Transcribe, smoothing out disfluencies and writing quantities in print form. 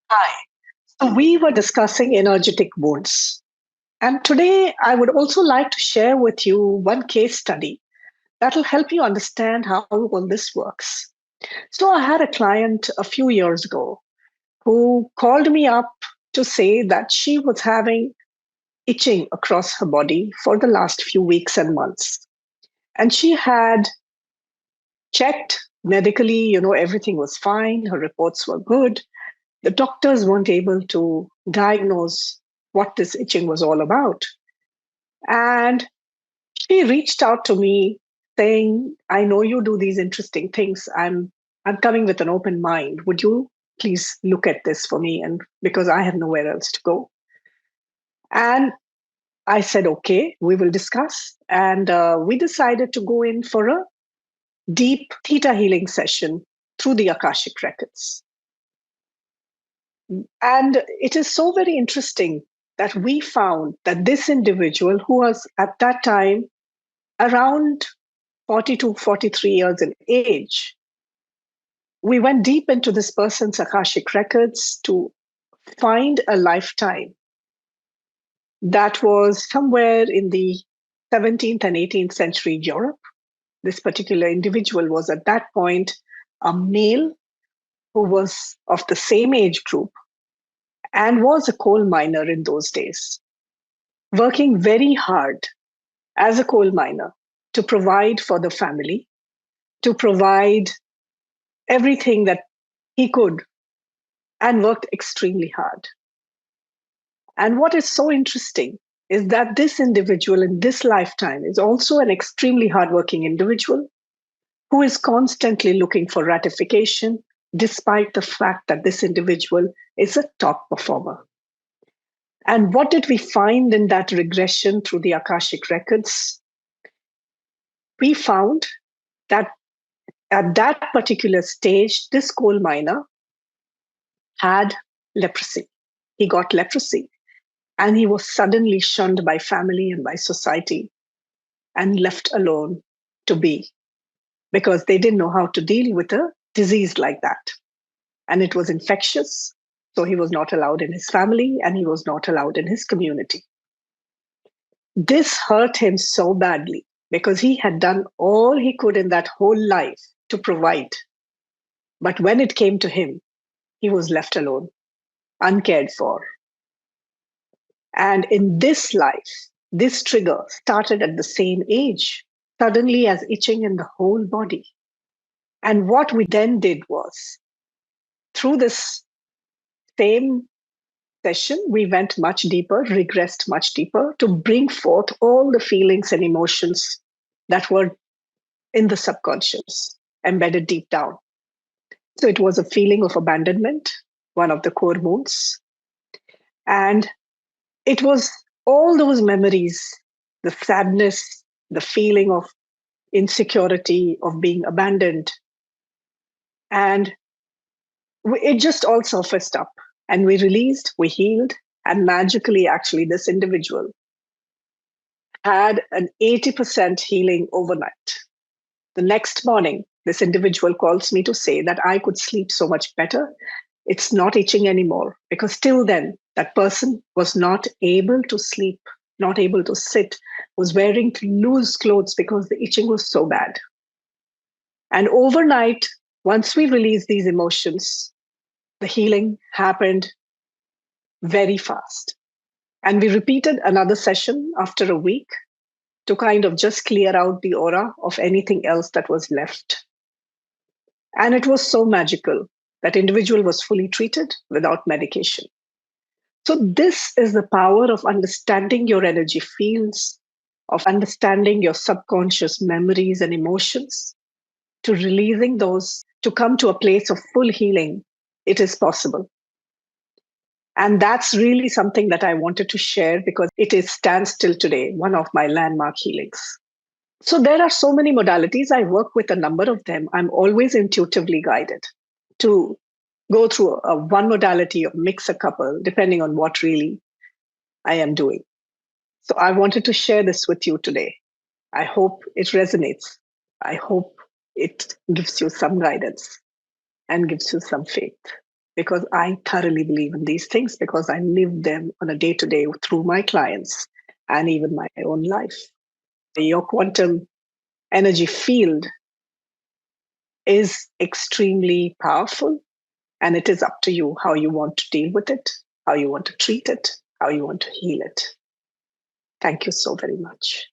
Hi. So we were discussing energetic wounds. And today I would also like to share with you one case study that will help you understand how all this works. So I had a client a few years ago who called me up to say that she was having itching across her body for the last few weeks and months. And she had checked medically, everything was fine, her reports were good. The doctors weren't able to diagnose what this itching was all about. And she reached out to me saying, I know you do these interesting things. I'm coming with an open mind. Would you please look at this for me? And because I have nowhere else to go. And I said, okay, we will discuss. And we decided to go in for a deep theta healing session through the Akashic Records. And it is so very interesting that we found that this individual, who was at that time around 42, 43 years in age, we went deep into this person's Akashic records to find a lifetime that was somewhere in the 17th and 18th century Europe. This particular individual was at that point a male who was of the same age group and was a coal miner in those days, working very hard as a coal miner to provide for the family, to provide everything that he could, and worked extremely hard. And what is so interesting is that this individual in this lifetime is also an extremely hardworking individual who is constantly looking for ratification, despite the fact that this individual is a top performer. And what did we find in that regression through the Akashic records? We found that at that particular stage, this coal miner had leprosy. He got leprosy and he was suddenly shunned by family and by society and left alone to be because they didn't know how to deal with a disease like that. And it was infectious. So he was not allowed in his family and he was not allowed in his community. This hurt him so badly because he had done all he could in that whole life to provide. But when it came to him, he was left alone, uncared for. And in this life, this trigger started at the same age, suddenly as itching in the whole body. And what we then did was, through this same session, we went much deeper, regressed much deeper to bring forth all the feelings and emotions that were in the subconscious, embedded deep down. So it was a feeling of abandonment, one of the core wounds. And it was all those memories, the sadness, the feeling of insecurity, of being abandoned. And it just all surfaced up. And we released, we healed, and magically, actually, this individual had an 80% healing overnight. The next morning, this individual calls me to say that I could sleep so much better. It's not itching anymore because till then, that person was not able to sleep, not able to sit, was wearing loose clothes because the itching was so bad. And overnight, once we released these emotions, the healing happened very fast. And we repeated another session after a week to kind of just clear out the aura of anything else that was left. And it was so magical. That individual was fully treated without medication. So, this is the power of understanding your energy fields, of understanding your subconscious memories and emotions, to releasing those to come to a place of full healing. It is possible. And that's really something that I wanted to share because it is stands still today, one of my landmark healings. So there are so many modalities. I work with a number of them. I'm always intuitively guided to go through one modality or mix a couple, depending on what really I am doing. So I wanted to share this with you today. I hope it resonates. I hope it gives you some guidance and gives you some faith. because I thoroughly believe in these things because I live them on a day to day through my clients and even my own life. Your quantum energy field is extremely powerful, and it is up to you how you want to deal with it, how you want to treat it, how you want to heal it. Thank you so very much.